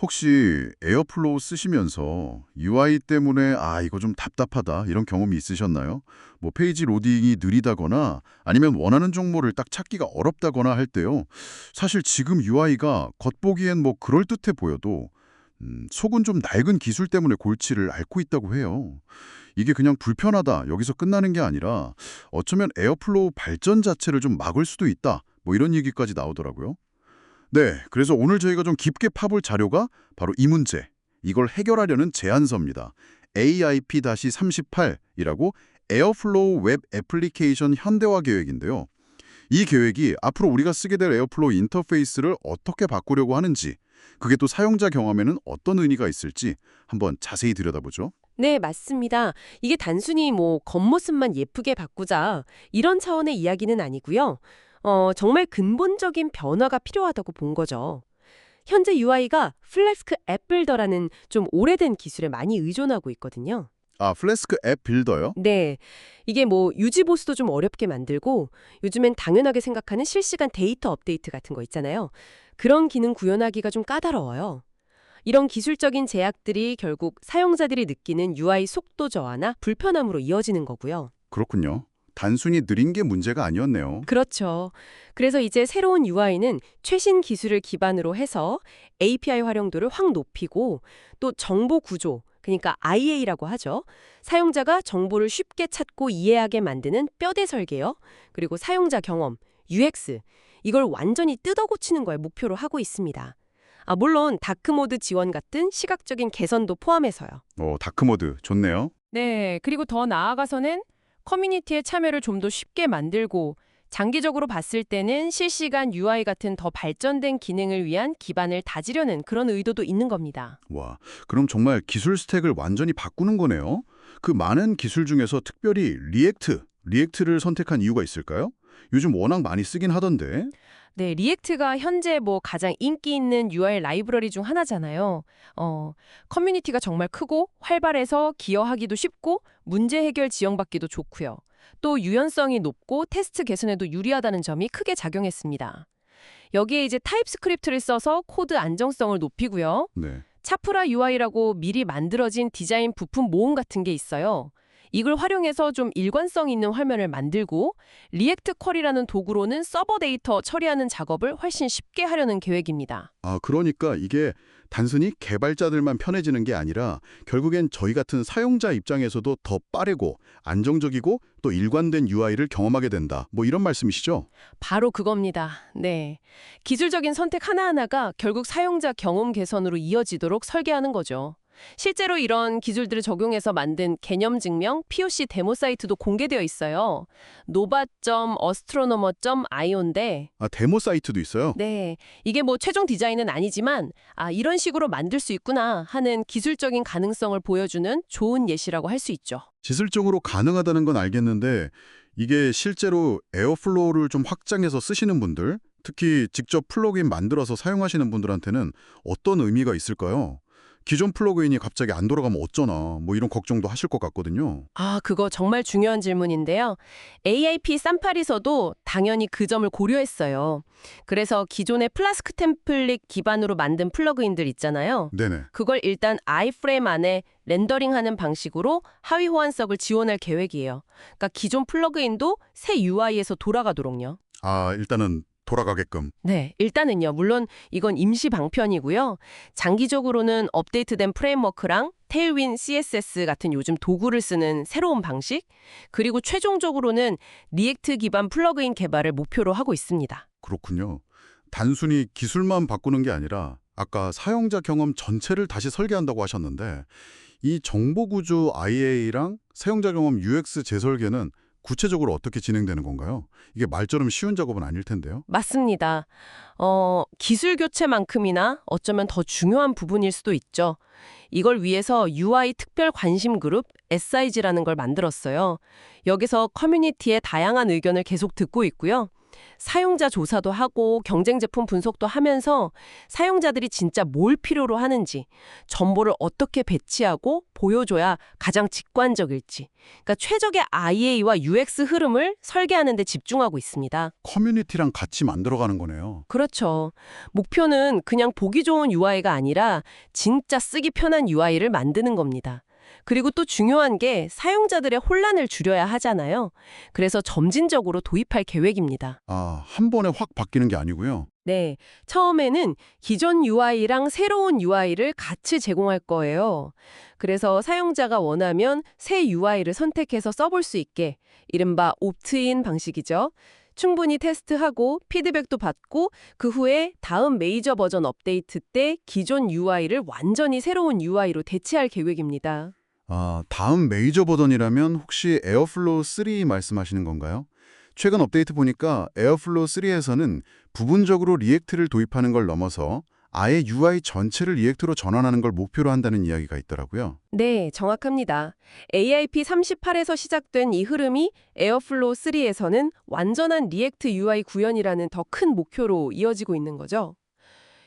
혹시 에어플로우 쓰시면서 UI 때문에 이거 좀 답답하다 이런 경험이 있으셨나요? 뭐 페이지 로딩이 느리다거나 아니면 원하는 정보를 딱 찾기가 어렵다거나 할 때요. 사실 지금 UI가 겉보기엔 뭐 그럴듯해 보여도 속은 좀 낡은 기술 때문에 골치를 앓고 있다고 해요. 이게 그냥 불편하다 여기서 끝나는 게 아니라 어쩌면 에어플로우 발전 자체를 좀 막을 수도 있다. 뭐 이런 얘기까지 나오더라고요. 네, 그래서 오늘 저희가 좀 깊게 파볼 자료가 바로 이 문제, 이걸 해결하려는 제안서입니다. AIP-38이라고 에어플로우 웹 애플리케이션 현대화 계획인데요. 이 계획이 앞으로 우리가 쓰게 될 에어플로우 인터페이스를 어떻게 바꾸려고 하는지, 그게 또 사용자 경험에는 어떤 의미가 있을지 한번 자세히 들여다보죠. 네, 맞습니다. 이게 단순히 뭐 겉모습만 예쁘게 바꾸자 이런 차원의 이야기는 아니고요. 정말 근본적인 변화가 필요하다고 본 거죠. 현재 UI가 플래스크 앱 빌더라는 좀 오래된 기술에 많이 의존하고 있거든요. 플래스크 앱 빌더요? 네, 이게 뭐 유지 보수도 좀 어렵게 만들고 요즘엔 당연하게 생각하는 실시간 데이터 업데이트 같은 거 있잖아요. 그런 기능 구현하기가 좀 까다로워요. 이런 기술적인 제약들이 결국 사용자들이 느끼는 UI 속도 저하나 불편함으로 이어지는 거고요. 그렇군요. 단순히 느린 게 문제가 아니었네요. 그렇죠. 그래서 이제 새로운 UI는 최신 기술을 기반으로 해서 API 활용도를 확 높이고 또 정보 구조, 그러니까 IA라고 하죠. 사용자가 정보를 쉽게 찾고 이해하게 만드는 뼈대 설계요. 그리고 사용자 경험, UX, 이걸 완전히 뜯어고치는 걸 목표로 하고 있습니다. 물론 다크모드 지원 같은 시각적인 개선도 포함해서요. 다크모드 좋네요. 네, 그리고 더 나아가서는 커뮤니티의 참여를 좀 더 쉽게 만들고 장기적으로 봤을 때는 실시간 UI 같은 더 발전된 기능을 위한 기반을 다지려는 그런 의도도 있는 겁니다. 와, 그럼 정말 기술 스택을 완전히 바꾸는 거네요. 그 많은 기술 중에서 특별히 리액트를 선택한 이유가 있을까요? 요즘 워낙 많이 쓰긴 하던데. 네, 리액트가 현재 뭐 가장 인기 있는 UI 라이브러리 중 하나잖아요. 커뮤니티가 정말 크고 활발해서 기여하기도 쉽고 문제 해결 지원받기도 좋고요. 또 유연성이 높고 테스트 개선에도 유리하다는 점이 크게 작용했습니다. 여기에 이제 타입스크립트를 써서 코드 안정성을 높이고요. 네. 차프라 UI라고 미리 만들어진 디자인 부품 모음 같은 게 있어요. 이걸 활용해서 좀 일관성 있는 화면을 만들고 리액트 쿼리라는 도구로는 서버 데이터 처리하는 작업을 훨씬 쉽게 하려는 계획입니다. 그러니까 이게 단순히 개발자들만 편해지는 게 아니라 결국엔 저희 같은 사용자 입장에서도 더 빠르고 안정적이고 또 일관된 UI를 경험하게 된다. 뭐 이런 말씀이시죠? 바로 그겁니다. 네. 기술적인 선택 하나하나가 결국 사용자 경험 개선으로 이어지도록 설계하는 거죠. 실제로 이런 기술들을 적용해서 만든 개념 증명 POC 데모 사이트도 공개되어 있어요. nova.astronomer.io인데 데모 사이트도 있어요? 네, 이게 뭐 최종 디자인은 아니지만 이런 식으로 만들 수 있구나 하는 기술적인 가능성을 보여주는 좋은 예시라고 할 수 있죠. 기술적으로 가능하다는 건 알겠는데 이게 실제로 에어플로우를 좀 확장해서 쓰시는 분들, 특히 직접 플러그인 만들어서 사용하시는 분들한테는 어떤 의미가 있을까요? 기존 플러그인이 갑자기 안 돌아가면 어쩌나 뭐 이런 걱정도 하실 것 같거든요. 그거 정말 중요한 질문인데요. AIP 쌈파리서도 당연히 그 점을 고려했어요. 그래서 기존의 플라스크 템플릿 기반으로 만든 플러그인들 있잖아요. 네네. 그걸 일단 아이프레임 안에 렌더링하는 방식으로 하위 호환석을 지원할 계획이에요. 그러니까 기존 플러그인도 새 UI에서 돌아가도록요. 일단은 돌아가게끔. 네, 일단은요. 물론 이건 임시 방편이고요. 장기적으로는 업데이트된 프레임워크랑 테일윈 CSS 같은 요즘 도구를 쓰는 새로운 방식, 그리고 최종적으로는 리액트 기반 플러그인 개발을 목표로 하고 있습니다. 그렇군요. 단순히 기술만 바꾸는 게 아니라 아까 사용자 경험 전체를 다시 설계한다고 하셨는데 이 정보구조 IA랑 사용자 경험 UX 재설계는 구체적으로 어떻게 진행되는 건가요? 이게 말처럼 쉬운 작업은 아닐 텐데요. 맞습니다. 기술 교체만큼이나 어쩌면 더 중요한 부분일 수도 있죠. 이걸 위해서 UI 특별 관심 그룹 SIG라는 걸 만들었어요. 여기서 커뮤니티의 다양한 의견을 계속 듣고 있고요. 사용자 조사도 하고 경쟁 제품 분석도 하면서 사용자들이 진짜 뭘 필요로 하는지, 정보를 어떻게 배치하고 보여줘야 가장 직관적일지, 그러니까 최적의 IA와 UX 흐름을 설계하는 데 집중하고 있습니다. 커뮤니티랑 같이 만들어가는 거네요. 그렇죠. 목표는 그냥 보기 좋은 UI가 아니라 진짜 쓰기 편한 UI를 만드는 겁니다. 그리고 또 중요한 게 사용자들의 혼란을 줄여야 하잖아요. 그래서 점진적으로 도입할 계획입니다. 아, 한 번에 확 바뀌는 게 아니고요. 네, 처음에는 기존 UI랑 새로운 UI를 같이 제공할 거예요. 그래서 사용자가 원하면 새 UI를 선택해서 써볼 수 있게, 이른바 옵트인 방식이죠. 충분히 테스트하고 피드백도 받고 그 후에 다음 메이저 버전 업데이트 때 기존 UI를 완전히 새로운 UI로 대체할 계획입니다. 아, 다음 메이저 버전이라면 혹시 에어플로우 3 말씀하시는 건가요? 최근 업데이트 보니까 에어플로우 3에서는 부분적으로 리액트를 도입하는 걸 넘어서 아예 UI 전체를 리액트로 전환하는 걸 목표로 한다는 이야기가 있더라고요. 네, 정확합니다. AIP 38에서 시작된 이 흐름이 에어플로우 3에서는 완전한 리액트 UI 구현이라는 더 큰 목표로 이어지고 있는 거죠.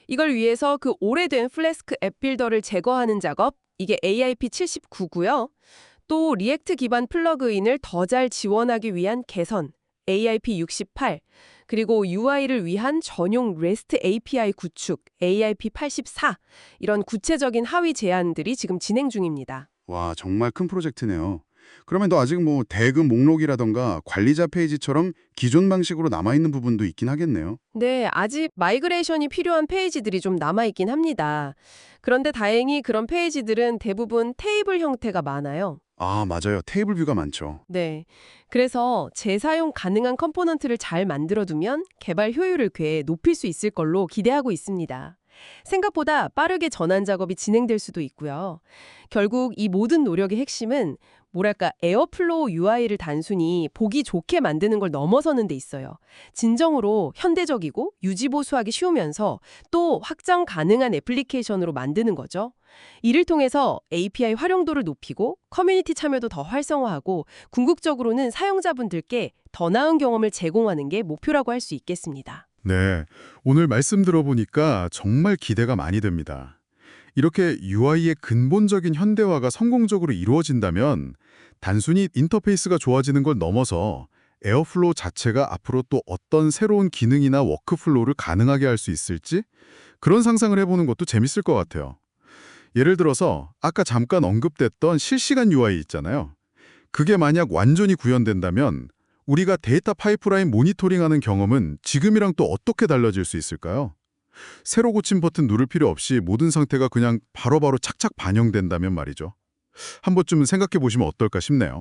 이걸 위해서 그 오래된 플래스크 앱 빌더를 제거하는 작업, 이게 AIP 79고요. 또 리액트 기반 플러그인을 더 잘 지원하기 위한 개선, AIP 68, 그리고 UI를 위한 전용 REST API 구축, AIP 84, 이런 구체적인 하위 제안들이 지금 진행 중입니다. 와, 정말 큰 프로젝트네요. 그러면 또 아직 뭐 대금 목록이라던가 관리자 페이지처럼 기존 방식으로 남아있는 부분도 있긴 하겠네요. 네, 아직 마이그레이션이 필요한 페이지들이 좀 남아있긴 합니다. 그런데 다행히 그런 페이지들은 대부분 테이블 형태가 많아요. 아, 맞아요. 테이블 뷰가 많죠. 네. 그래서 재사용 가능한 컴포넌트를 잘 만들어두면 개발 효율을 꽤 높일 수 있을 걸로 기대하고 있습니다. 생각보다 빠르게 전환 작업이 진행될 수도 있고요. 결국 이 모든 노력의 핵심은 뭐랄까 에어플로우 UI를 단순히 보기 좋게 만드는 걸 넘어서는 데 있어요. 진정으로 현대적이고 유지보수하기 쉬우면서 또 확장 가능한 애플리케이션으로 만드는 거죠. 이를 통해서 API 활용도를 높이고 커뮤니티 참여도 더 활성화하고 궁극적으로는 사용자분들께 더 나은 경험을 제공하는 게 목표라고 할 수 있겠습니다. 네, 오늘 말씀 들어보니까 정말 기대가 많이 됩니다. 이렇게 UI의 근본적인 현대화가 성공적으로 이루어진다면 단순히 인터페이스가 좋아지는 걸 넘어서 에어플로우 자체가 앞으로 또 어떤 새로운 기능이나 워크플로우를 가능하게 할 수 있을지 그런 상상을 해보는 것도 재밌을 것 같아요. 예를 들어서 아까 잠깐 언급됐던 실시간 UI 있잖아요. 그게 만약 완전히 구현된다면 우리가 데이터 파이프라인 모니터링하는 경험은 지금이랑 또 어떻게 달라질 수 있을까요? 새로 고친 버튼 누를 필요 없이 모든 상태가 그냥 바로바로 착착 반영된다면 말이죠. 한 번쯤 생각해 보시면 어떨까 싶네요.